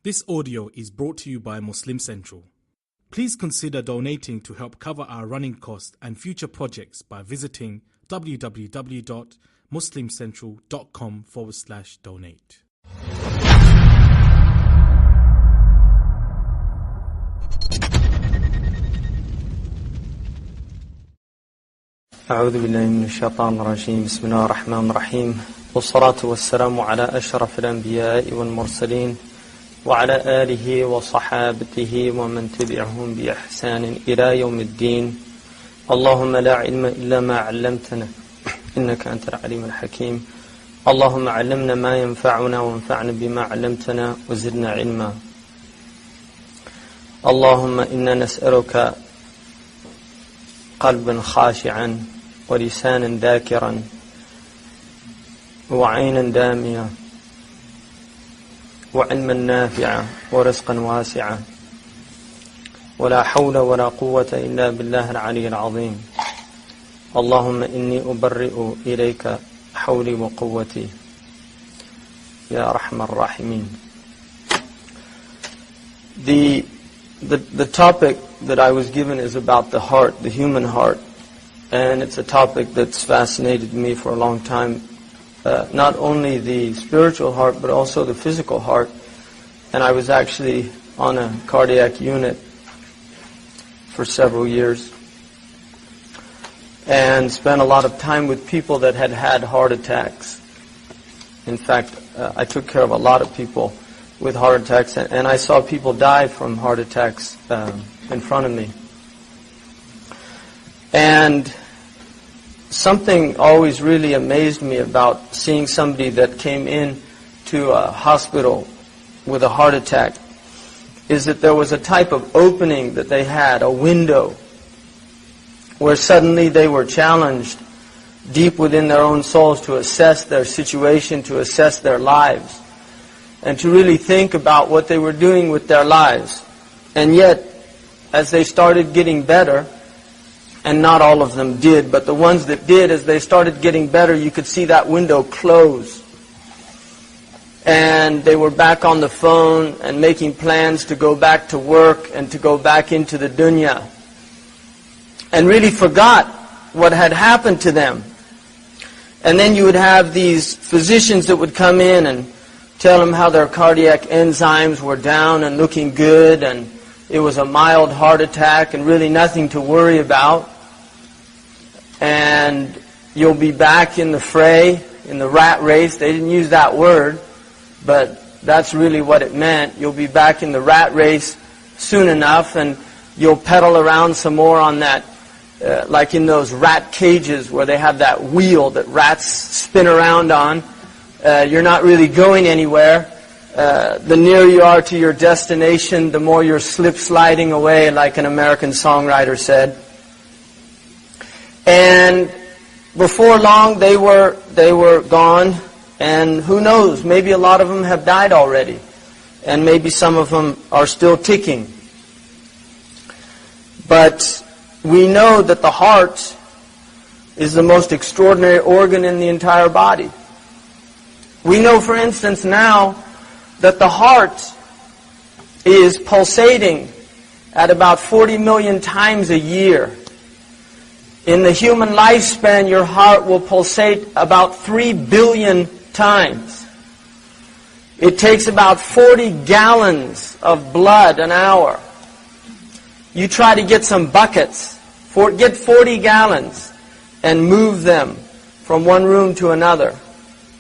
This audio is brought to you by Muslim Central. Please consider donating to help cover our running costs and future projects by visiting www.muslimcentral.com/donate. أعوذ بالله من الشيطان الرجيم. بسم الله الرحمن الرحيم، والصلاة والسلام على أشرف الأنبياء والمرسلين وعلى آله وصحابته ومن تبعهم بإحسان إلى يوم الدين. اللهم لا علم إلا ما علمتنا إنك أنت العليم الحكيم. اللهم علمنا ما ينفعنا وانفعنا بما علمتنا وزدنا علما. اللهم إنا نسألك قلبا خاشعا ولسانا ذاكرا وعينا دامية وعلما نافعا ورزقا واسعا، ولا حول ولا قوة إلا بالله العلي العظيم. اللهم إني أبرئ إليك حولي وقوتي يا أرحم الراحمين. The topic that I was given is about the heart, the human heart, and it's a topic that's fascinated me for a long time. Not only the spiritual heart, but also the physical heart. And I was actually on a cardiac unit for several years and spent a lot of time with people that had had heart attacks. In fact, I took care of a lot of people with heart attacks, and I saw people die from heart attacks in front of me. And something always really amazed me about seeing somebody that came in to a hospital with a heart attack is that there was a type of opening that they had, a window, where suddenly they were challenged deep within their own souls to assess their situation, to assess their lives, and to really think about what they were doing with their lives. And yet, as they started getting better, and not all of them did, but the ones that did, as they started getting better, you could see that window close. And they were back on the phone and making plans to go back to work and to go back into the dunya. And really forgot what had happened to them. And then you would have these physicians that would come in and tell them how their cardiac enzymes were down and looking good, and it was a mild heart attack and really nothing to worry about. And you'll be back in the fray, in the rat race. They didn't use that word, but that's really what it meant. You'll be back in the rat race soon enough, and you'll pedal around some more on that, like in those rat cages where they have that wheel that rats spin around on. You're not really going anywhere. The nearer you are to your destination, the more you're slip-sliding away, like an American songwriter said. And before long, they were gone, and who knows, maybe a lot of them have died already, and maybe some of them are still ticking. But we know that the heart is the most extraordinary organ in the entire body. We know, for instance, now that the heart is pulsating at about 40 million times a year. In the human lifespan, your heart will pulsate about 3 billion times. It takes about 40 gallons of blood an hour. You try to get some buckets, get 40 gallons, and move them from one room to another,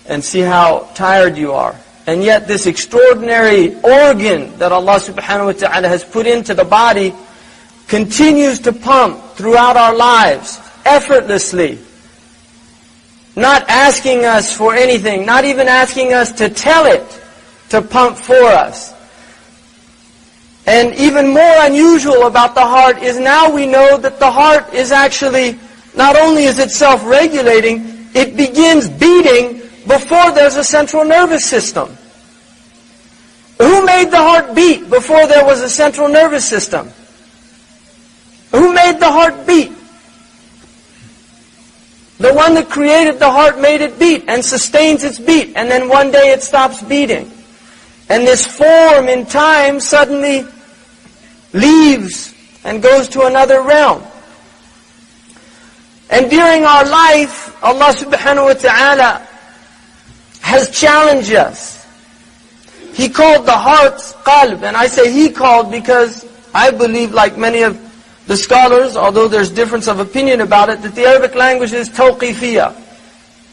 and see how tired you are. And yet this extraordinary organ that Allah subhanahu wa ta'ala has put into the body continues to pump throughout our lives, effortlessly. Not asking us for anything, not even asking us to tell it to pump for us. And even more unusual about the heart is now we know that the heart is actually, not only is it self-regulating, it begins beating before there's a central nervous system. Who made the heart beat before there was a central nervous system? Who made the heart beat? The one that created the heart made it beat and sustains its beat, and then one day it stops beating. And this form in time suddenly leaves and goes to another realm. And during our life, Allah subhanahu wa ta'ala has challenged us. He called the heart qalb, and I say He called because I believe, like many of the scholars, although there's difference of opinion about it, that the Arabic language is tawqifiyah.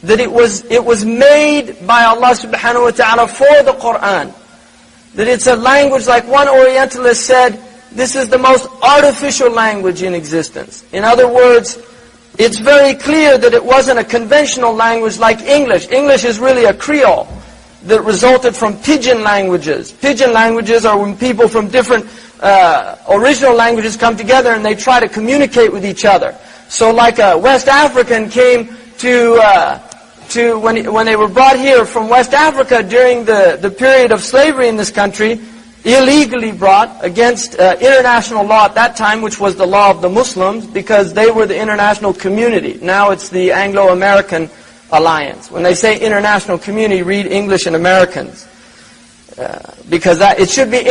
That it was made by Allah subhanahu wa ta'ala for the Qur'an. That it's a language, like one Orientalist said, this is the most artificial language in existence. In other words, it's very clear that it wasn't a conventional language like English. English is really a Creole that resulted from pidgin languages. Pidgin languages are when people from different original languages come together and they try to communicate with each other. So like a West African came to when they were brought here from West Africa during the period of slavery in this country, illegally brought against international law at that time, which was the law of the Muslims, because they were the international community. Now it's the Anglo-American alliance. When they say international community, read English and Americans. Because it should be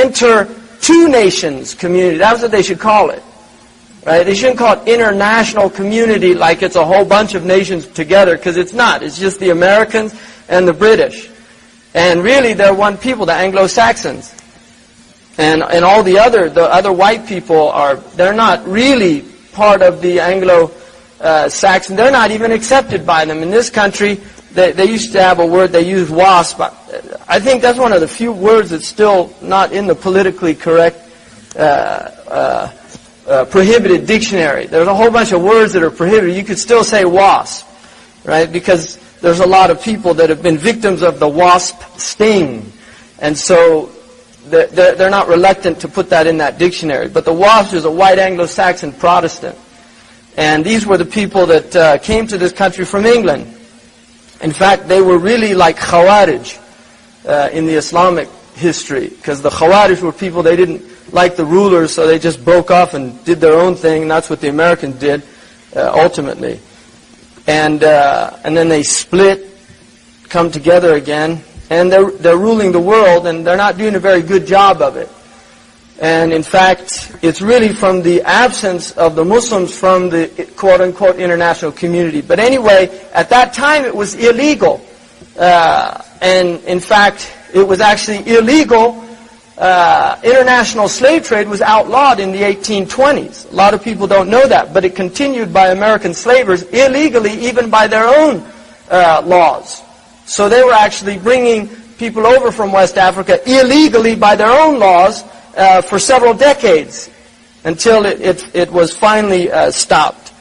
two nations community. That's what they should call it. Right? They shouldn't call it international community like it's a whole bunch of nations together, because it's not. It's just the Americans and the British. And really they're one people, the Anglo-Saxons. And all the other white people they're not really part of the Anglo-Saxon. They're not even accepted by them. In this country, they used to have a word, they use wasp. I think that's one of the few words that's still not in the politically correct prohibited dictionary. There's a whole bunch of words that are prohibited. You could still say wasp, right? Because there's a lot of people that have been victims of the wasp sting. And so they're not reluctant to put that in that dictionary. But the wasp is a white Anglo-Saxon Protestant. And these were the people that came to this country from England. In fact, they were really like Khawarij in the Islamic history. Because the Khawarij were people, they didn't like the rulers, so they just broke off and did their own thing. And that's what the Americans did, ultimately. And then they split, come together again. And they're ruling the world, and they're not doing a very good job of it. And in fact, it's really from the absence of the Muslims from the quote-unquote international community. But anyway, at that time it was illegal. And in fact, it was actually illegal. International slave trade was outlawed in the 1820s. A lot of people don't know that, but it continued by American slavers illegally, even by their own laws. So they were actually bringing people over from West Africa illegally by their own laws for several decades, until it was finally stopped.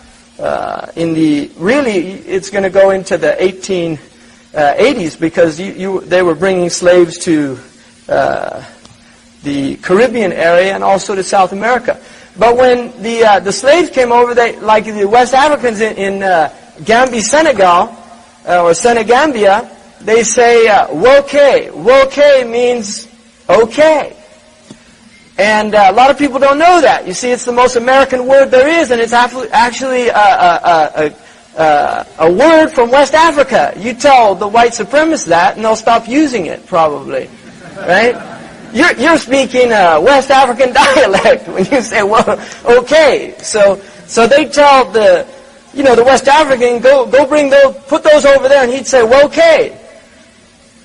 It's going to go into the 1880s, because they were bringing slaves to the Caribbean area and also to South America. But when the slaves came over, like the West Africans in Gambia, Senegal, or Senegambia, they say woke. Woke means okay. And a lot of people don't know that. You see, it's the most American word there is, and it's actually a word from West Africa. You tell the white supremacists that, and they'll stop using it, probably. Right? You're speaking West African dialect when you say, well, okay. So they tell the West African, go bring those, put those over there, and he'd say, well, okay.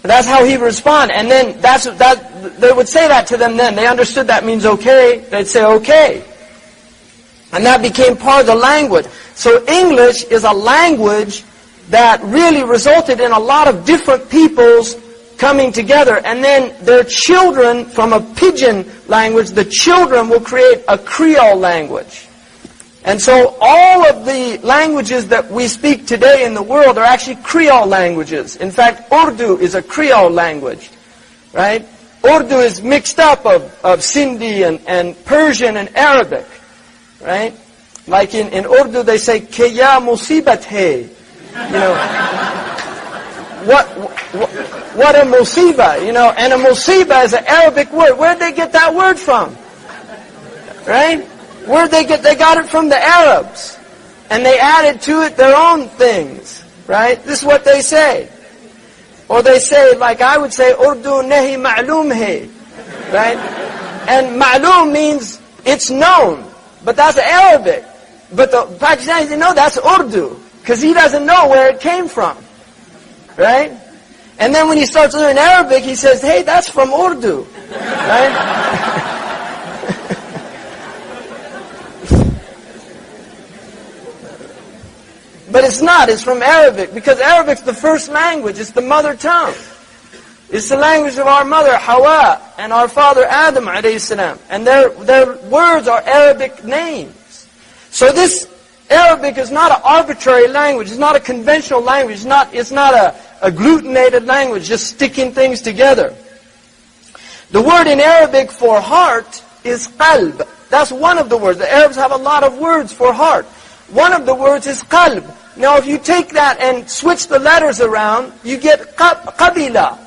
That's how he would respond. And then they would say that to them then. They understood that means okay. They'd say okay. And that became part of the language. So English is a language that really resulted in a lot of different peoples coming together. And then their children, from a pidgin language, the children will create a Creole language. And so all of the languages that we speak today in the world are actually Creole languages. In fact, Urdu is a Creole language, right? Urdu is mixed up of Sindhi and Persian and Arabic, right? Like in Urdu they say, "Ke ya musibat hai." What a musiba, and a musiba is an Arabic word. Where'd they get that word from? Right? They got it from the Arabs. And they added to it their own things. Right? This is what they say. Or they say, like I would say, Urdu nahi ma'loom hai. Right? And ma'loom means it's known. But that's Arabic. But the Pakistanis, they know that's Urdu. Because he doesn't know where it came from. Right? And then when he starts learning Arabic, he says, hey, that's from Urdu. Right? But it's not. It's from Arabic. Because Arabic's the first language. It's the mother tongue. It's the language of our mother, Hawa, and our father, Adam, alayhi salam. And their words are Arabic names. So this Arabic is not an arbitrary language. It's not a conventional language. It's not a agglutinated language, just sticking things together. The word in Arabic for heart is qalb. That's one of the words. The Arabs have a lot of words for heart. One of the words is qalb. Now if you take that and switch the letters around, you get qabila.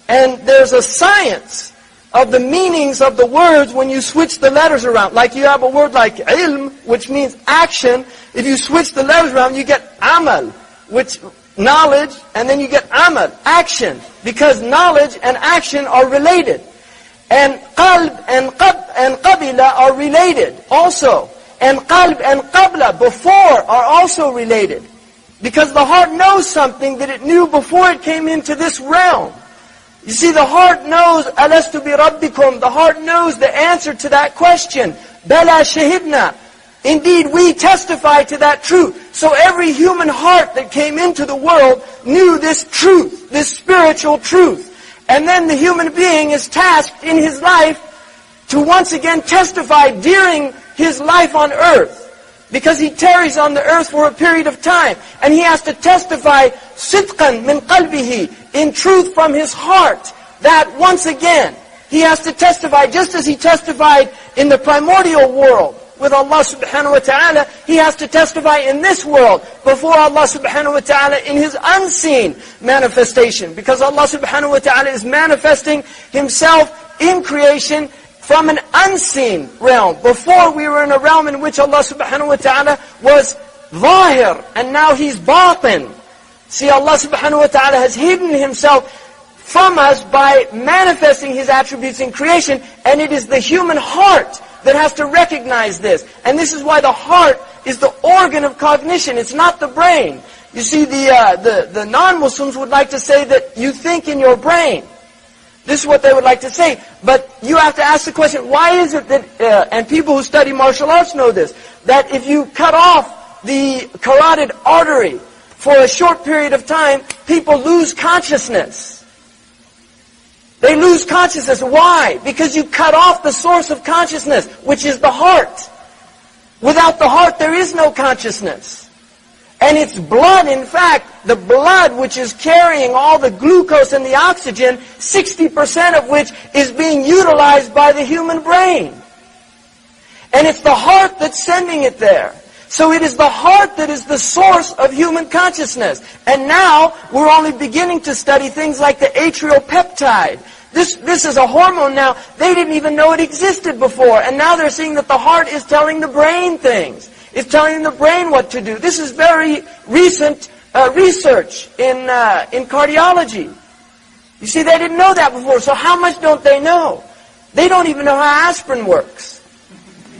And there's a science of the meanings of the words when you switch the letters around. Like you have a word like ilm, which means action. If you switch the letters around, you get amal, which knowledge, and then you get amal, action. Because knowledge and action are related. And qalb and qabila are related also. And qalb and qabla, before, are also related. Because the heart knows something that it knew before it came into this realm. You see, the heart knows, alastu bi rabbikum. The heart knows the answer to that question. Bala shahidna. Indeed, we testify to that truth. So every human heart that came into the world knew this truth, this spiritual truth. And then the human being is tasked in his life to once again testify during his life on earth. Because he tarries on the earth for a period of time. And he has to testify sidqan min qalbihi, in truth from his heart, that once again, he has to testify just as he testified in the primordial world with Allah subhanahu wa ta'ala, he has to testify in this world before Allah subhanahu wa ta'ala in his unseen manifestation. Because Allah subhanahu wa ta'ala is manifesting himself in creation from an unseen realm. Before we were in a realm in which Allah subhanahu wa ta'ala was zahir, and now he's batin. See, Allah subhanahu wa ta'ala has hidden himself from us by manifesting his attributes in creation, and it is the human heart that has to recognize this. And this is why the heart is the organ of cognition. It's not the brain. You see, the non-Muslims would like to say that you think in your brain. This is what they would like to say. But you have to ask the question, why is it that, and people who study martial arts know this, that if you cut off the carotid artery for a short period of time, people lose consciousness. They lose consciousness. Why? Because you cut off the source of consciousness, which is the heart. Without the heart, there is no consciousness. And it's blood, in fact, the blood which is carrying all the glucose and the oxygen, 60% of which is being utilized by the human brain. And it's the heart that's sending it there. So it is the heart that is the source of human consciousness. And now we're only beginning to study things like the atrial peptide. This is a hormone now. They didn't even know it existed before. And now they're seeing that the heart is telling the brain things. It's telling the brain what to do. This is very recent research in cardiology. You see, they didn't know that before. So how much don't they know? They don't even know how aspirin works.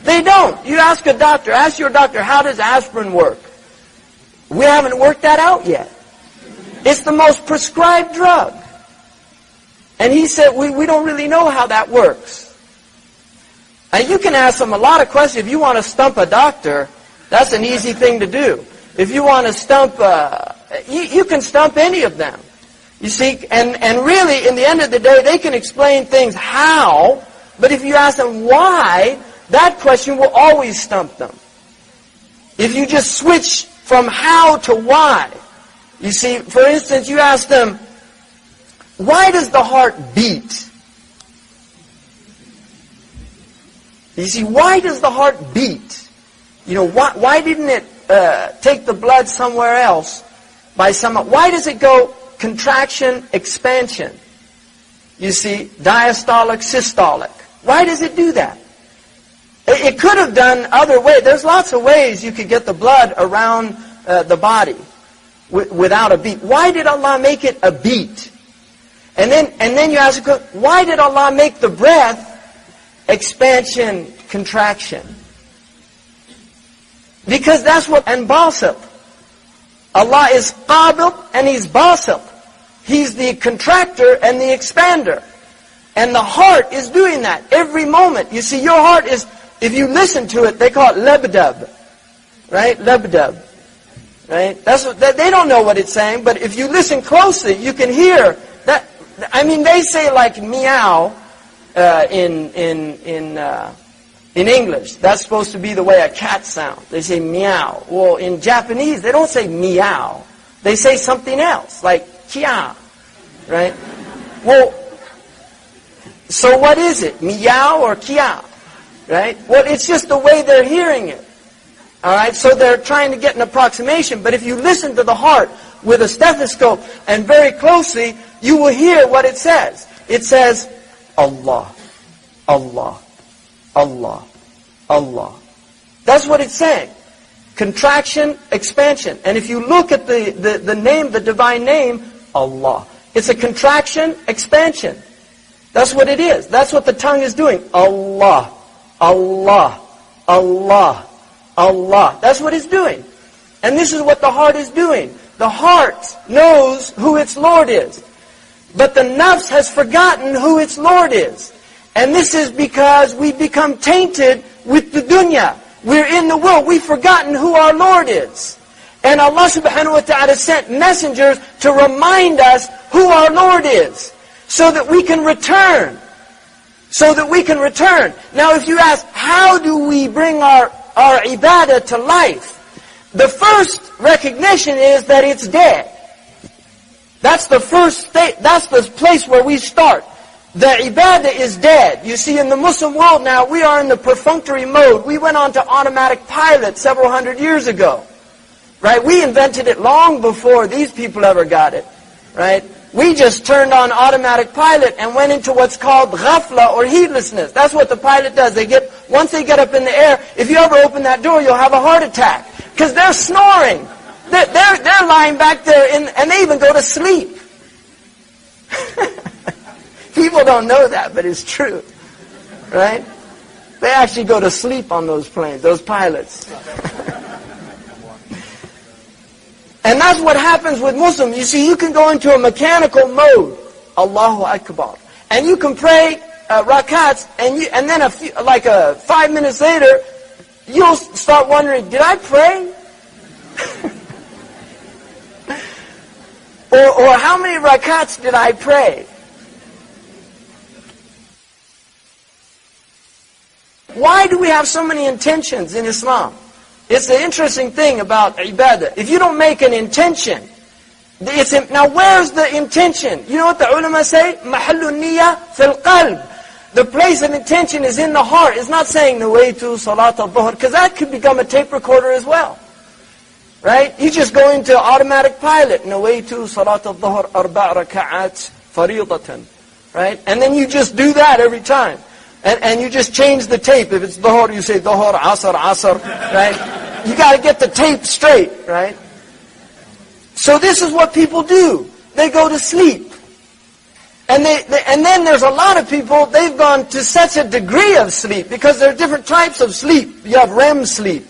They don't. You ask a doctor, ask your doctor, how does aspirin work? We haven't worked that out yet. It's the most prescribed drug. And he said, we don't really know how that works. And you can ask them a lot of questions. If you want to stump a doctor, that's an easy thing to do. If you want to stump, you can stump any of them. You see, and really, in the end of the day, they can explain things how, but if you ask them why, that question will always stump them. If you just switch from how to why. You see, for instance, you ask them, why does the heart beat? You see, why does the heart beat? You know, why didn't it take the blood somewhere else by why does it go contraction, expansion? You see, diastolic, systolic. Why does it do that? It could have done other ways. There's lots of ways you could get the blood around the body without a beat. Why did Allah make it a beat? And then you ask, why did Allah make the breath expansion, contraction? Because that's what, and basit. Allah is qabid and He's basit. He's the contractor and the expander. And the heart is doing that every moment. You see, your heart is, if you listen to it, they call it labdab. Right? Labdab. Right? That's what, they don't know what it's saying, but if you listen closely, you can hear that. I mean, they say like meow in English. That's supposed to be the way a cat sounds. They say meow. Well, in Japanese, they don't say meow. They say something else, like kia. Right? Well, so what is it? Meow or kia? Right? Well, it's just the way they're hearing it. All right? So they're trying to get an approximation. But if you listen to the heart with a stethoscope and very closely, you will hear what it says. It says, Allah, Allah, Allah, Allah. That's what it's saying. Contraction, expansion. And if you look at the name, the divine name, Allah. It's a contraction, expansion. That's what it is. That's what the tongue is doing. Allah, Allah, Allah, Allah. That's what it's doing. And this is what the heart is doing. The heart knows who its Lord is. But the nafs has forgotten who its Lord is. And this is because we become tainted with the dunya. We're in the world. We've forgotten who our Lord is. And Allah subhanahu wa ta'ala sent messengers to remind us who our Lord is. So that we can return. So that we can return. Now if you ask, how do we bring our ibadah to life? The first recognition is that it's dead. That's the first state, that's the place where we start. The ibadah is dead. You see, in the Muslim world now, we are in the perfunctory mode. We went on to automatic pilot several hundred years ago. Right? We invented it long before these people ever got it. Right? We just turned on automatic pilot and went into what's called ghafla or heedlessness. That's what the pilot does. Once they get up in the air, if you ever open that door, you'll have a heart attack. Because they're snoring. They're lying back there and they even go to sleep. People don't know that, but it's true. Right? They actually go to sleep on those planes, those pilots. And that's what happens with Muslims. You see, you can go into a mechanical mode. Allahu Akbar. And you can pray rakats, and then 5 minutes later, you'll start wondering, did I pray? or how many rakats did I pray? Why do we have so many intentions in Islam? It's the interesting thing about ibadah. If you don't make an intention, now where's the intention? You know what the ulama say? مَحَلُّ النِّيَّةِ فِي الْقَلْبِ. The place of intention is in the heart. It's not saying نَوَيْتُ صَلَاةَ الظُّهْرِ, because that could become a tape recorder as well. Right? You just go into automatic pilot. نَوَيْتُ صَلَاةَ الظُّهْرِ أَرْبَعْ رَكَعَاتٍ فَرِيضَةً. Right? And then you just do that every time. And you just change the tape. If it's dhuhr, you say dhuhr, asr, asr, right? You got to get the tape straight, right? So this is what people do. They go to sleep. And then there's a lot of people, they've gone to such a degree of sleep, because there are different types of sleep. You have REM sleep,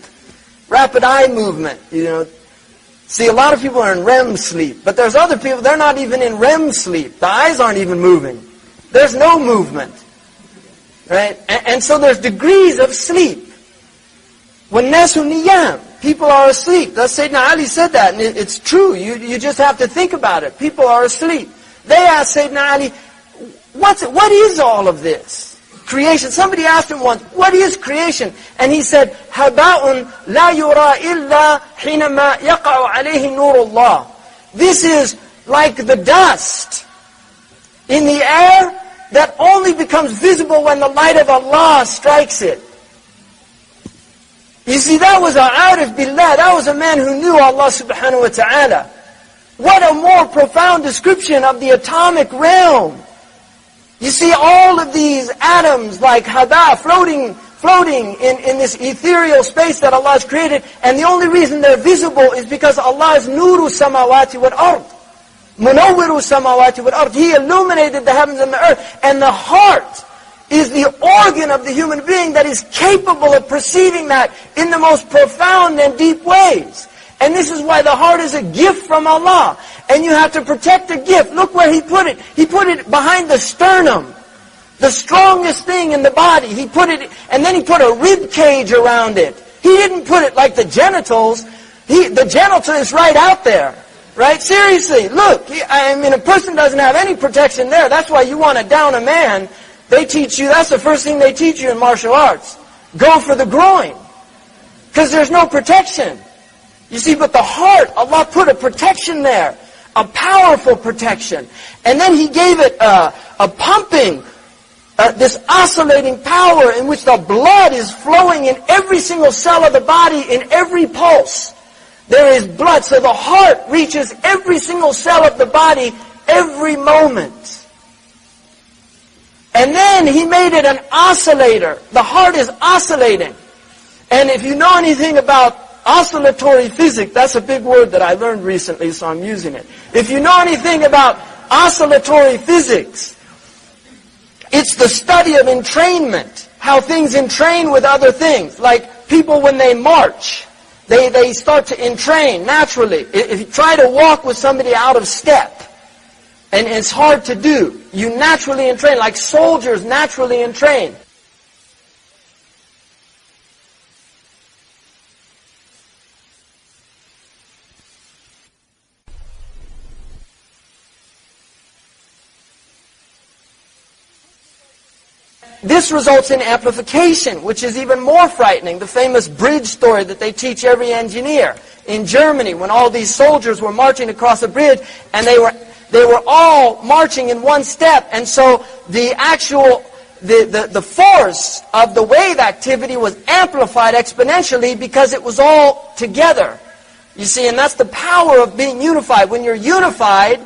rapid eye movement, you know. See, a lot of people are in REM sleep, but there's other people, they're not even in REM sleep. The eyes aren't even moving. There's no movement. Right? And so there's degrees of sleep. وَالنَّاسُ نِيَامٌ. People are asleep. That's Sayyidina Ali said that, and it's true. You just have to think about it. People are asleep. They asked Sayyidina Ali, what is all of this? Creation. Somebody asked him once, what is creation? And he said, هَبَاءٌ لَا يُرَى إِلَّا حِينَمَا يَقَعُ عَلَيْهِ نُورُ اللَّهِ. This is like the dust in the air that only becomes visible when the light of Allah strikes it. You see, that was a arif billah. That was a man who knew Allah subhanahu wa ta'ala. What a more profound description of the atomic realm. You see, all of these atoms like hada floating in this ethereal space that Allah has created, and the only reason they're visible is because Allah is nuru samawati wal ard. Munawwiru samawati wal ard. He illuminated the heavens and the earth. And the heart is the organ of the human being that is capable of perceiving that in the most profound and deep ways. And this is why the heart is a gift from Allah. And you have to protect the gift. Look where He put it. He put it behind the sternum. The strongest thing in the body. He put it, and then He put a rib cage around it. He didn't put it like the genitals. The genital is right out there. Right? Seriously, look. A person doesn't have any protection there. That's why you want to down a man. They teach you, that's the first thing they teach you in martial arts. Go for the groin. Because there's no protection. You see, but the heart, Allah put a protection there. A powerful protection. And then He gave it a pumping, this oscillating power in which the blood is flowing in every single cell of the body, in every pulse. There is blood, so the heart reaches every single cell of the body every moment. And then He made it an oscillator. The heart is oscillating. And if you know anything about oscillatory physics, that's a big word that I learned recently, so I'm using it. If you know anything about oscillatory physics, it's the study of entrainment, how things entrain with other things. Like people when they march, they start to entrain naturally. If you try to walk with somebody out of step, and it's hard to do, you naturally entrain, like soldiers naturally entrain. This results in amplification, which is even more frightening. The famous bridge story that they teach every engineer in Germany, when all these soldiers were marching across a bridge, and they were all marching in one step, and so the force of the wave activity was amplified exponentially because it was all together. You see, and that's the power of being unified. When you're unified,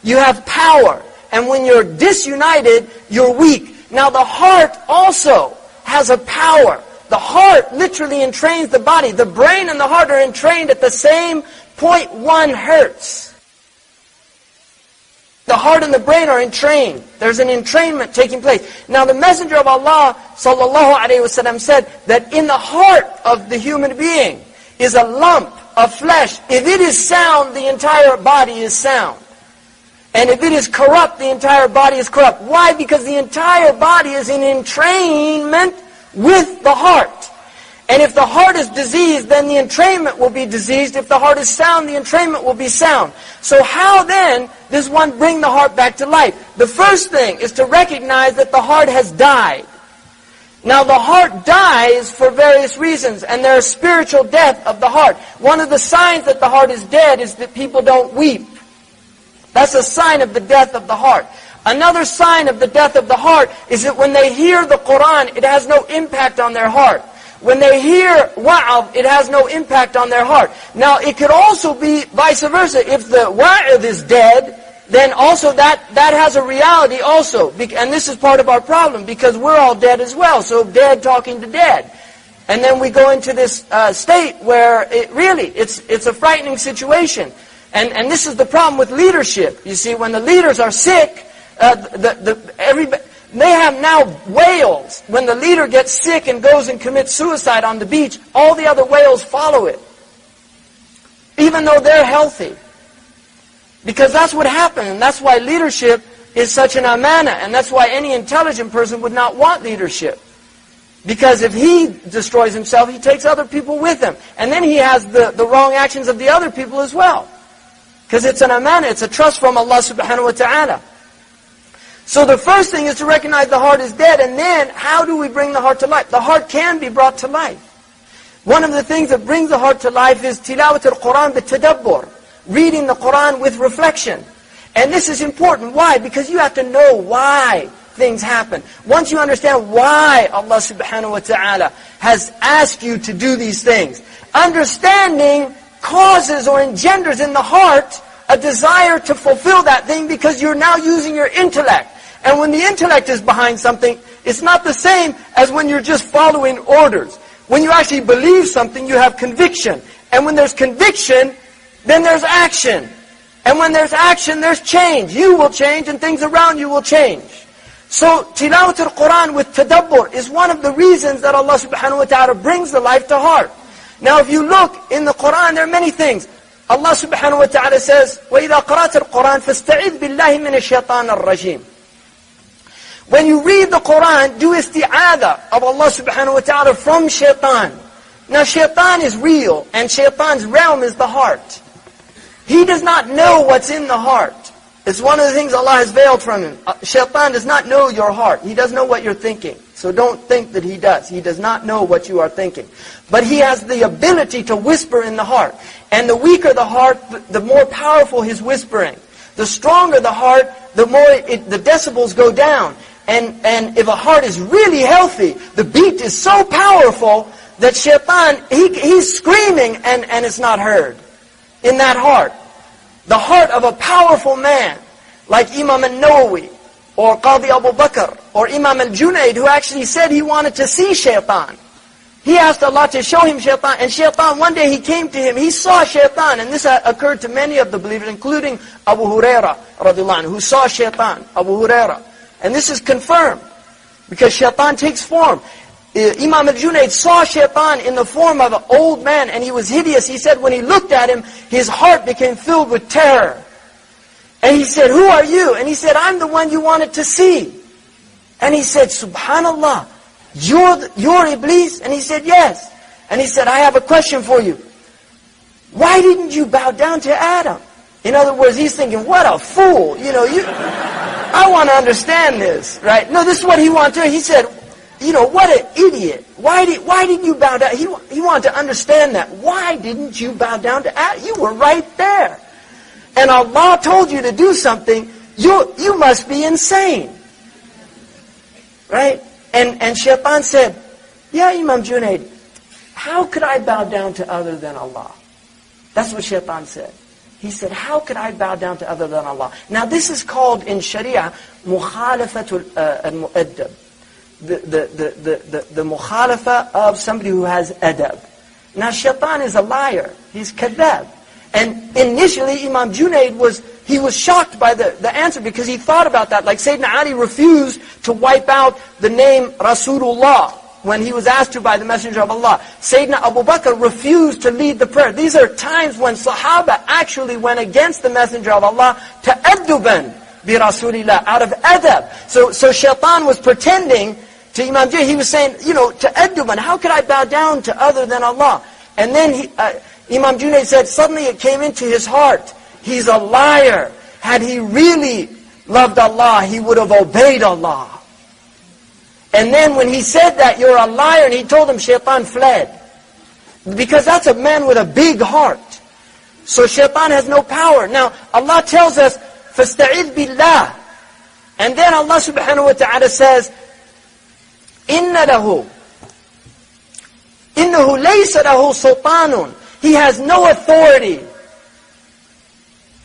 you have power. And when you're disunited, you're weak. Now the heart also has a power. The heart literally entrains the body. The brain and the heart are entrained at the same 0.1 hertz. The heart and the brain are entrained. There's an entrainment taking place. Now the Messenger of Allah sallallahu alaihi wasallam said that in the heart of the human being is a lump of flesh. If it is sound, the entire body is sound. And if it is corrupt, the entire body is corrupt. Why? Because the entire body is in entrainment with the heart. And if the heart is diseased, then the entrainment will be diseased. If the heart is sound, the entrainment will be sound. So how then does one bring the heart back to life? The first thing is to recognize that the heart has died. Now the heart dies for various reasons, and there is spiritual death of the heart. One of the signs that the heart is dead is that people don't weep. That's a sign of the death of the heart. Another sign of the death of the heart is that when they hear the Qur'an, it has no impact on their heart. When they hear wa'adh, it has no impact on their heart. Now, it could also be vice versa. If the wa'adh is dead, then also that has a reality also. And this is part of our problem, because we're all dead as well. So dead talking to dead. And then we go into this state where it's a frightening situation. And this is the problem with leadership. You see, when the leaders are sick, they have now whales. When the leader gets sick and goes and commits suicide on the beach, all the other whales follow it. Even though they're healthy. Because that's what happened. And that's why leadership is such an amana. And that's why any intelligent person would not want leadership. Because if he destroys himself, he takes other people with him. And then he has the wrong actions of the other people as well. Because it's an amana, it's a trust from Allah subhanahu wa ta'ala. So the first thing is to recognize the heart is dead, and then how do we bring the heart to life? The heart can be brought to life. One of the things that brings the heart to life is tilawat al-Quran bit-tadabbur, reading the Quran with reflection. And this is important. Why? Because you have to know why things happen. Once you understand why Allah subhanahu wa ta'ala has asked you to do these things, understanding causes or engenders in the heart a desire to fulfill that thing, because you're now using your intellect. And when the intellect is behind something, it's not the same as when you're just following orders. When you actually believe something, you have conviction. And when there's conviction, then there's action. And when there's action, there's change. You will change and things around you will change. So tilawat al-Quran with tadabbur is one of the reasons that Allah subhanahu wa ta'ala brings the life to heart. Now if you look in the Quran, there are many things. Allah subhanahu wa ta'ala says, وَإِذَا قَرَأْتَ الْقُرْآنَ فَاسْتَعِذْ بِاللَّهِ مِنَ الشَّيْطَانِ الرَّجِيمِ. When you read the Quran, do isti'adha of Allah subhanahu wa ta'ala from shaitan. Now shaitan is real, and shaitan's realm is the heart. He does not know what's in the heart. It's one of the things Allah has veiled from him. Shaitan does not know your heart. He doesn't know what you're thinking. So don't think that he does. He does not know what you are thinking. But he has the ability to whisper in the heart. And the weaker the heart, the more powerful his whispering. The stronger the heart, the more the decibels go down. And if a heart is really healthy, the beat is so powerful that shaitan, he's screaming and it's not heard in that heart. The heart of a powerful man, like Imam al-Nawawi, or Qadi Abu Bakr, or Imam al-Junayd, who actually said he wanted to see shaitan. He asked Allah to show him shaitan, and shaitan, one day he came to him, he saw shaitan, and this occurred to many of the believers, including Abu Huraira, radiallahu anhu, who saw shaitan, Abu Huraira. And this is confirmed, because shaitan takes form. Imam al-Junayd saw shaitan in the form of an old man, and he was hideous. He said when he looked at him, his heart became filled with terror. And he said, who are you? And he said, I'm the one you wanted to see. And he said, Subhanallah, you're Iblis? And he said, yes. And he said, I have a question for you. Why didn't you bow down to Adam? In other words, he's thinking, what a fool. I want to understand this, right? No, this is what he wanted to do. He said, what an idiot. Why didn't you bow down? He wanted to understand that. Why didn't you bow down to Adam? You were right there. And Allah told you to do something. You must be insane. Right? And shaitan said, yeah, Imam Junayd, how could I bow down to other than Allah? That's what shaitan said. He said, how could I bow down to other than Allah? Now this is called in Sharia, mukhalafatul al-mu'addab. The mukhalafa of somebody who has adab. Now shaitan is a liar. He's kadhab. And initially Imam Junayd was shocked by the answer because he thought about that. Like Sayyidina Ali refused to wipe out the name Rasulullah when he was asked to by the Messenger of Allah. Sayyidina Abu Bakr refused to lead the prayer. These are times when Sahaba actually went against the Messenger of Allah ta'adduban bi Rasulillah, out of adab. So shaitan was pretending to Imam Junayd. He was saying, ta'adduban, how could I bow down to other than Allah? And then Imam Junayd said, suddenly it came into his heart. He's a liar. Had he really loved Allah, he would have obeyed Allah. And then when he said that, you're a liar, and he told him, shaitan fled. Because that's a man with a big heart. So shaitan has no power. Now, Allah tells us, فَاسْتَعِذْ بِاللَّهِ. And then Allah subhanahu wa ta'ala says, إِنَّ لَهُ إِنَّهُ لَيْسَ لَهُ سُلْطَانٌ. He has no authority.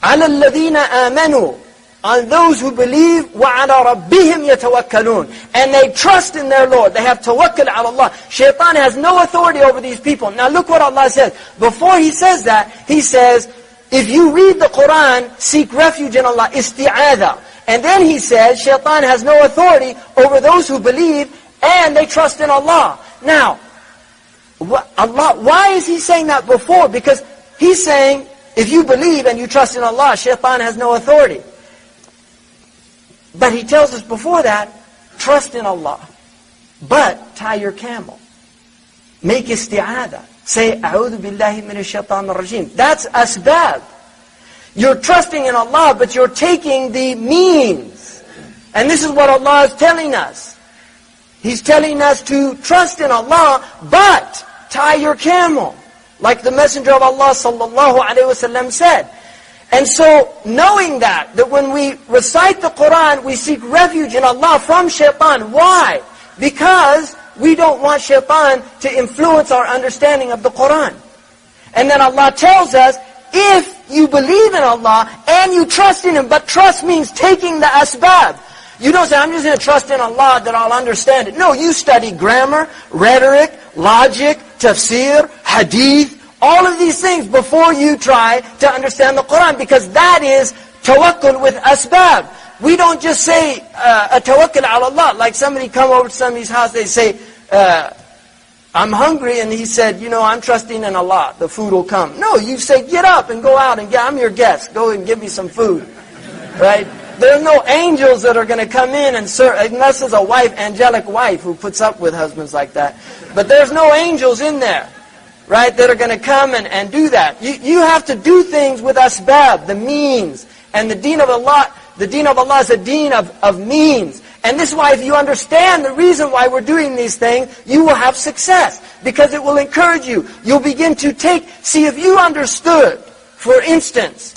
عَلَى الَّذِينَ آمَنُوا. On those who believe, وَعَلَى رَبِّهِمْ يَتَوَكَّلُونَ. And they trust in their Lord. They have tawakkul ala Allah. Shaitan has no authority over these people. Now look what Allah says. Before He says that, He says, if you read the Quran, seek refuge in Allah, isti'adha. And then He says, shaitan has no authority over those who believe and they trust in Allah. Now, Allah, why is He saying that before? Because He's saying, if you believe and you trust in Allah, shaitan has no authority. But He tells us before that, trust in Allah. But tie your camel. Make isti'adha. Say, A'udhu billahi minash shaitanir rajim. That's asbab. You're trusting in Allah, but you're taking the means. And this is what Allah is telling us. He's telling us to trust in Allah, but tie your camel. Like the Messenger of Allah sallallahu alaihi wasallam said. And so, knowing that when we recite the Quran, we seek refuge in Allah from shaitan. Why? Because we don't want shaitan to influence our understanding of the Quran. And then Allah tells us, if you believe in Allah and you trust in Him, but trust means taking the asbab. You don't say, I'm just going to trust in Allah that I'll understand it. No, you study grammar, rhetoric, logic, tafsir, hadith, All of these things before you try to understand the Quran, because that is tawakkul with asbab. We don't just say a tawakkul ala Allah. Like somebody come over to somebody's house, they say, I'm hungry, and he said, I'm trusting in Allah, the food will come. No, you say, get up and go out and I'm your guest. Go and give me some food. Right? There's no angels that are going to come in and serve, unless it's a wife, angelic wife, who puts up with husbands like that. But there's no angels in there, right, that are going to come and do that. You have to do things with asbab, the means. And the deen of Allah is a deen of means. And this is why if you understand the reason why we're doing these things, you will have success. Because it will encourage you. You'll begin to see if you understood, for instance,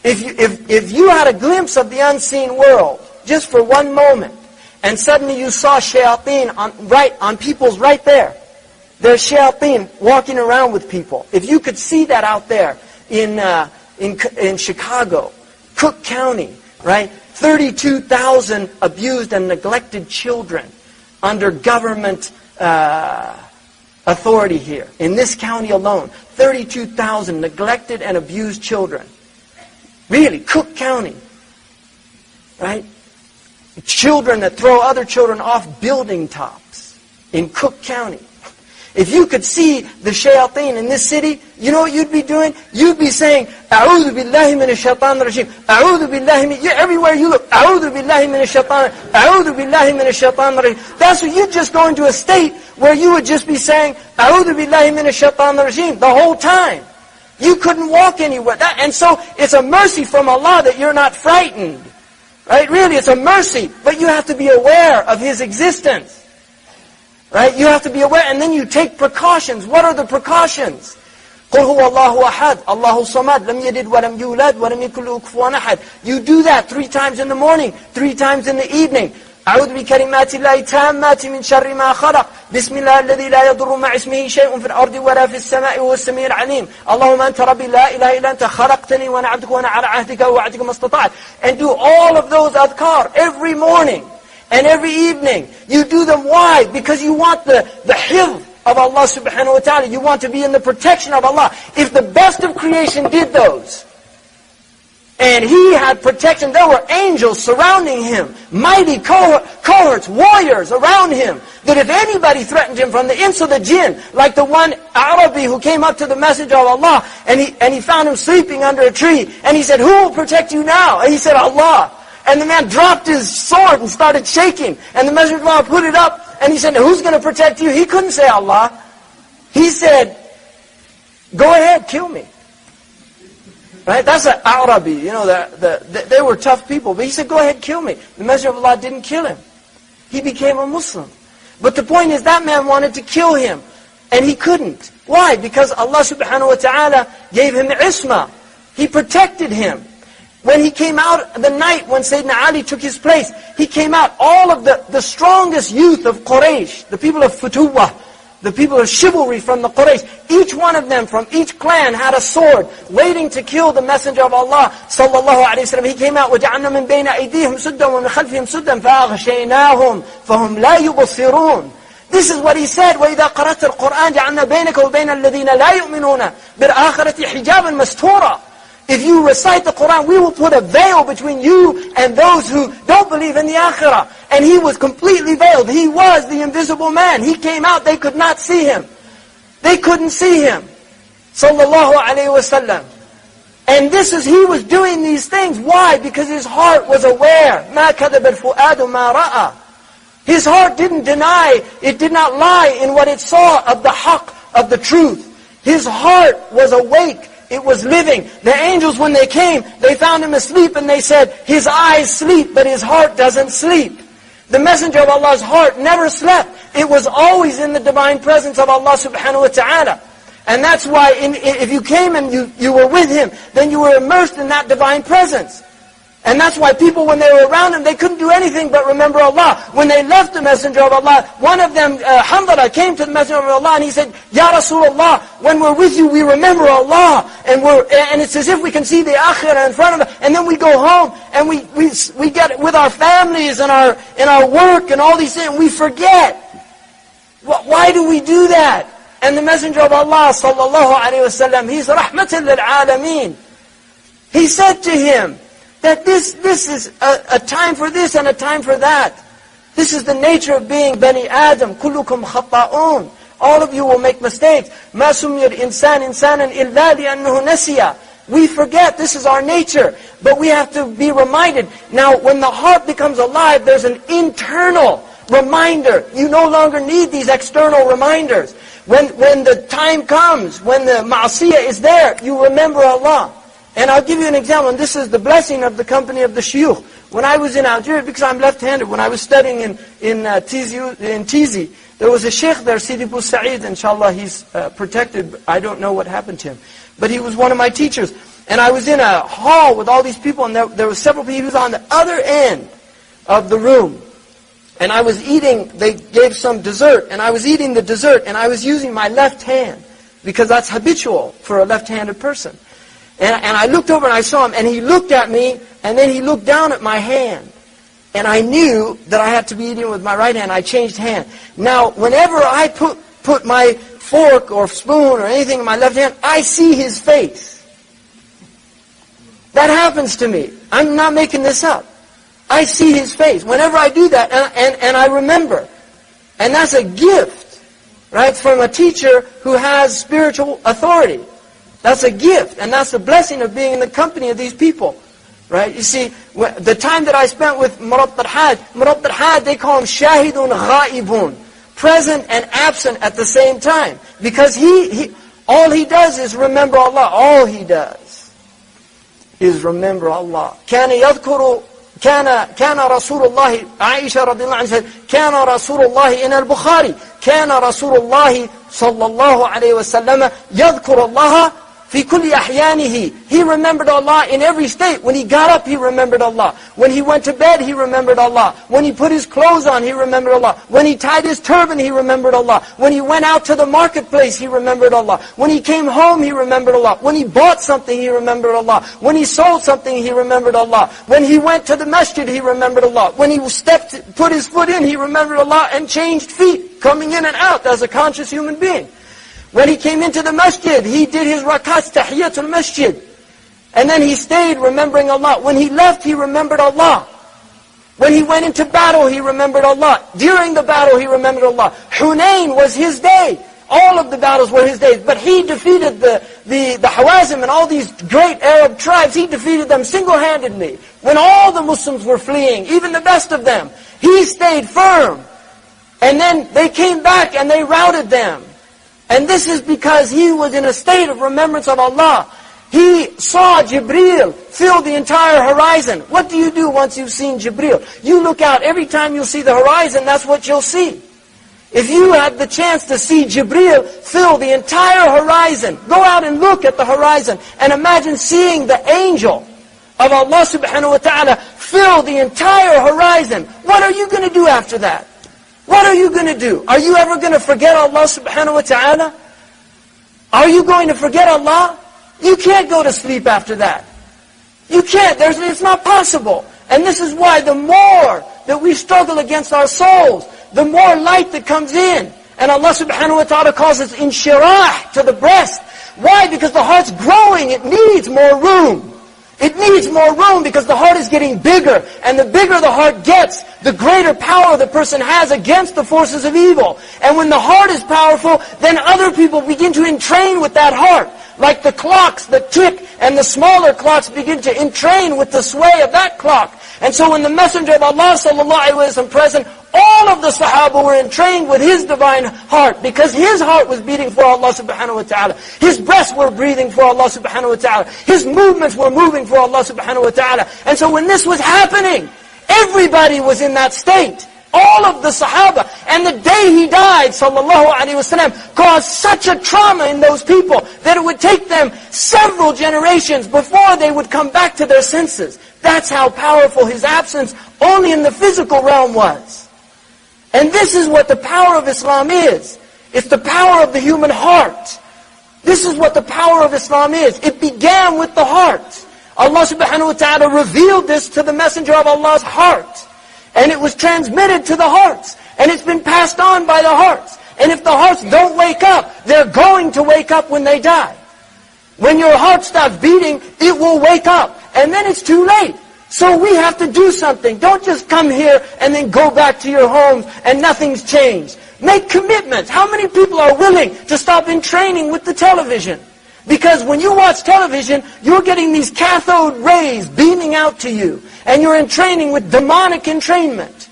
if you had a glimpse of the unseen world, just for one moment, and suddenly you saw shayateen on people's right there. There's shayateen walking around with people. If you could see that out there in Chicago, Cook County, right? 32,000 abused and neglected children under government authority here. In this county alone, 32,000 neglected and abused children. Really, Cook County. Right? Children that throw other children off building tops in Cook County. If you could see the shayateen in this city, you know what you'd be doing? You'd be saying, A'udhu billahi minash shaitan rajim. A'udhu billahi everywhere you look, A'udhu billahi minash shaitan, A'udhu billahi minash shaitan rajim. That's what you'd just go into a state where you would just be saying, A'udhu billahi minash shaitan rajim the whole time. You couldn't walk anywhere. And so it's a mercy from Allah that you're not frightened. Right? Really, it's a mercy. But you have to be aware of His existence. Right? You have to be aware, and then you take precautions. What are the precautions? قُلْ هُوَ اللَّهُ أَحَدٌ اللَّهُ الصَّمَدُ لَمْ يَلِدْ وَلَمْ يُولَدْ وَلَمْ يَكُنْ لَهُ كُفُوًا أَحَدٌ. You do that 3 times in the morning, 3 times in the evening. أعوذ بكلمات الله التامات من شر ما خلق بسم الله الذي لا يضر مع اسمه شيء في الأرض ولا في السماء وهو السميع العليم اللهم أنت ربي لا إله إلا أنت خلقتني وأنا عبدك وأنا على عهدك ووعدك ما استطعت. And do all of those adhkar every morning and every evening. You do them. Why? Because you want the hifz of Allah subhanahu wa ta'ala. You want to be in the protection of Allah. If the best of creation did those, and He had protection, there were angels surrounding Him, mighty cohorts, warriors around Him, that if anybody threatened Him from the ins or the jinn, like the one Arabi who came up to the Messenger of Allah, and he found him sleeping under a tree, and he said, who will protect you now? And he said, Allah. And the man dropped his sword and started shaking, and the Messenger of Allah put it up, and he said, who's going to protect you? He couldn't say Allah. He said, go ahead, kill me. Right? That's an Arabi. They were tough people. But he said, go ahead, kill me. The Messenger of Allah didn't kill him. He became a Muslim. But the point is, that man wanted to kill him. And he couldn't. Why? Because Allah subhanahu wa ta'ala gave him isma. He protected him. When he came out the night, when Sayyidina Ali took his place, he came out, all of the strongest youth of Quraysh, the people of Futuwah, the people of chivalry from the Quraysh, each one of them from each clan had a sword waiting to kill the Messenger of Allah sallallahu alayhi wa sallam. He came out, وَجَعَلْنَا مِنْ بَيْنَ أَيْدِيهِمْ سُدًّا وَمِنْ خَلْفِهِمْ سُدًّا فَأَغْشَيْنَاهُمْ فَهُمْ لَا يُبْصِرُونَ. This is what he said, وَإِذَا قَرَأْتَ الْقُرْآنَ جَعَلْنَا بَيْنَكَ وَبَيْنَ الَّذِينَ لَا يُؤْمِنُونَ بِالْآخِرَةِ حِجَابًا مَسْتُورًا. If you recite the Quran, we will put a veil between you and those who don't believe in the Akhirah. And he was completely veiled. He was the invisible man. He came out, they could not see him. They couldn't see him. Sallallahu alayhi wa sallam. And he was doing these things. Why? Because his heart was aware. مَا كَذَبَ الْفُؤَادُ مَا رَأَى. His heart didn't deny, it did not lie in what it saw of the haqq, of the truth. His heart was awake. It was living. The angels, when they came, they found him asleep and they said, his eyes sleep, but his heart doesn't sleep. The Messenger of Allah's heart never slept. It was always in the divine presence of Allah subhanahu wa ta'ala. And that's why if you came and you were with him, then you were immersed in that divine presence. And that's why people, when they were around him, they couldn't do anything but remember Allah. When they left the Messenger of Allah, one of them, Hamdallah, came to the Messenger of Allah and he said, Ya Rasulullah, when we're with you, we remember Allah. And it's as if we can see the Akhirah in front of us. And then we go home and we get with our families and in our work and all these things, and we forget. Why do we do that? And the Messenger of Allah sallallahu alayhi wasallam, he's rahmatan lil alameen. He said to him that this is a time for this and a time for that. This is the nature of being Bani Adam. كُلُّكُمْ خَطَّاءُونَ. All of you will make mistakes. مَا سُمِّيَ الْإِنسَانِ إِنسَانًا إِلَّا لِأَنَّهُ نَسِيَ. We forget, this is our nature. But we have to be reminded. Now, when the heart becomes alive, there's an internal reminder. You no longer need these external reminders. When the time comes, when the ma'asiyah is there, you remember Allah. And I'll give you an example, and this is the blessing of the company of the shuyukh. When I was in Algeria, because I'm left-handed, when I was studying in Tizi, there was a sheikh there, Sidi Bou Said, inshallah, he's protected. I don't know what happened to him. But he was one of my teachers. And I was in a hall with all these people, and there were several people. He was on the other end of the room. And I was eating, they gave some dessert, and I was eating the dessert, and I was using my left hand, because that's habitual for a left-handed person. And I looked over and I saw him, and he looked at me, and then he looked down at my hand. And I knew that I had to be eating with my right hand. I changed hand. Now, whenever I put my fork or spoon or anything in my left hand, I see his face. That happens to me. I'm not making this up. I see his face. Whenever I do that, and I remember. And that's a gift, right, from a teacher who has spiritual authority. That's a gift, and that's the blessing of being in the company of these people. Right? You see, the time that I spent with Murabb al-Hajj, they call him Shahidun Ghaibun. Present and absent at the same time. Because all he does is remember Allah. All he does is remember Allah. كان رسول الله, Aisha radiallahu anha said, كان رسول الله in al-Bukhari, كان رسول الله صلى الله عليه وسلم يذكر الله في كل أحيانه. He remembered Allah in every state. When he got up, he remembered Allah. When he went to bed, he remembered Allah. When he put his clothes on, he remembered Allah. When he tied his turban, he remembered Allah. When he went out to the marketplace, he remembered Allah. When he came home, he remembered Allah. When he bought something, he remembered Allah. When he sold something, he remembered Allah. When he went to the masjid, he remembered Allah. When he put his foot in, he remembered Allah and changed feet, coming in and out as a conscious human being. When he came into the masjid, he did his rakats, tahiyatul masjid. And then he stayed remembering Allah. When he left, he remembered Allah. When he went into battle, he remembered Allah. During the battle, he remembered Allah. Hunain was his day. All of the battles were his days. But he defeated the Hawazim and all these great Arab tribes. He defeated them single-handedly. When all the Muslims were fleeing, even the best of them, he stayed firm. And then they came back and they routed them. And this is because he was in a state of remembrance of Allah. He saw Jibreel fill the entire horizon. What do you do once you've seen Jibreel? You look out. Every time you see the horizon, that's what you'll see. If you had the chance to see Jibreel fill the entire horizon, go out and look at the horizon and imagine seeing the angel of Allah subhanahu wa ta'ala fill the entire horizon. What are you going to do after that? What are you going to do? Are you ever going to forget Allah subhanahu wa ta'ala? Are you going to forget Allah? You can't go to sleep after that. You can't. It's not possible. And this is why the more that we struggle against our souls, the more light that comes in. And Allah subhanahu wa ta'ala calls it inshirah, to the breast. Why? Because the heart's growing. It needs more room. It needs more room because the heart is getting bigger. And the bigger the heart gets, the greater power the person has against the forces of evil. And when the heart is powerful, then other people begin to entrain with that heart. Like the clocks that tick, and the smaller clocks begin to entrain with the sway of that clock. And so when the Messenger of Allah sallallahu alaihi wasallam present, all of the Sahaba were entrained with his divine heart, because his heart was beating for Allah subhanahu wa ta'ala. His breasts were breathing for Allah subhanahu wa ta'ala. His movements were moving for Allah subhanahu wa ta'ala. And so when this was happening, everybody was in that state. All of the Sahaba. And the day he died, sallallahu alaihi wasallam, caused such a trauma in those people that it would take them several generations before they would come back to their senses. That's how powerful his absence only in the physical realm was. And this is what the power of Islam is. It's the power of the human heart. This is what the power of Islam is. It began with the heart. Allah subhanahu wa ta'ala revealed this to the Messenger of Allah's heart. And it was transmitted to the hearts. And it's been passed on by the hearts. And if the hearts don't wake up, they're going to wake up when they die. When your heart stops beating, it will wake up. And then it's too late. So we have to do something. Don't just come here and then go back to your homes and nothing's changed. Make commitments. How many people are willing to stop in training with the television? Because when you watch television, you're getting these cathode rays beaming out to you. And you're in training with demonic entrainment.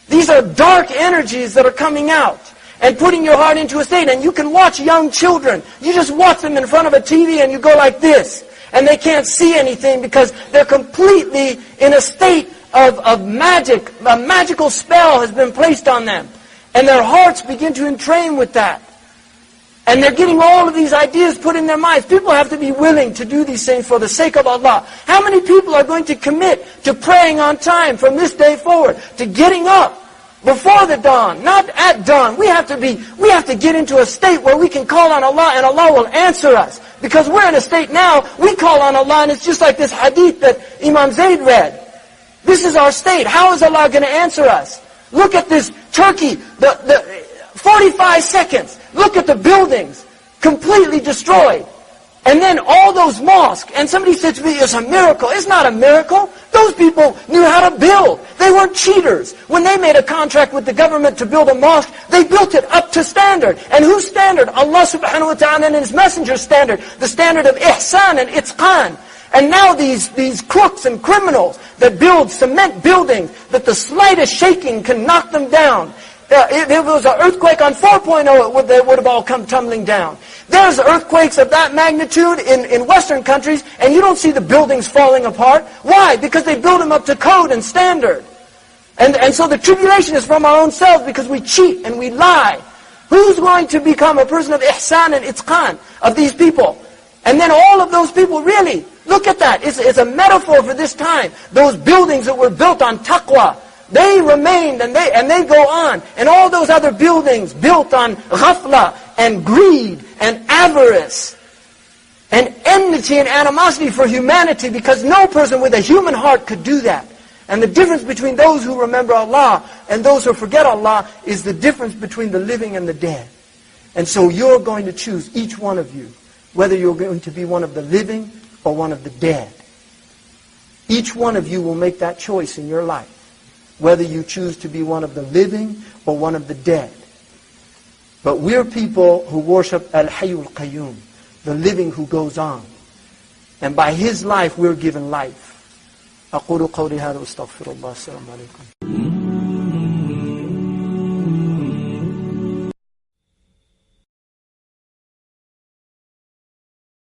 These are dark energies that are coming out and putting your heart into a state. And you can watch young children. You just watch them in front of a TV and you go like this. And they can't see anything because they're completely in a state of magic. A magical spell has been placed on them. And their hearts begin to entrain with that. And they're getting all of these ideas put in their minds. People have to be willing to do these things for the sake of Allah. How many people are going to commit to praying on time from this day forward? To getting up before the dawn, not at dawn. We have to get into a state where we can call on Allah and Allah will answer us. Because we're in a state now, we call on Allah and it's just like this hadith that Imam Zayd read. This is our state. How is Allah going to answer us? Look at this Turkey, the 45 seconds. Look at the buildings, completely destroyed. And then all those mosques. And somebody said to me, it's a miracle. It's not a miracle. Those people knew how to build. They weren't cheaters. When they made a contract with the government to build a mosque, they built it up to standard. And whose standard? Allah subhanahu wa ta'ala and His Messenger's standard. The standard of ihsan and itqan. And now these crooks and criminals that build cement buildings, that the slightest shaking can knock them down. If there was an earthquake on 4.0, they would have all come tumbling down. There's earthquakes of that magnitude in Western countries, and you don't see the buildings falling apart. Why? Because they build them up to code and standard. And so the tribulation is from our own selves because we cheat and we lie. Who's going to become a person of ihsan and itqan of these people? And then all of those people really, look at that. It's a metaphor for this time. Those buildings that were built on taqwa, they remained and they go on. And all those other buildings built on ghafla and greed and avarice and enmity and animosity for humanity, because no person with a human heart could do that. And the difference between those who remember Allah and those who forget Allah is the difference between the living and the dead. And so you're going to choose, each one of you, whether you're going to be one of the living or one of the dead. Each one of you will make that choice in your life, whether you choose to be one of the living or one of the dead. But we're people who worship Al-Hayyul Qayyum, the living who goes on. And by His life, we're given life. أقول قولي هذا واستغفر الله. السلام عليكم.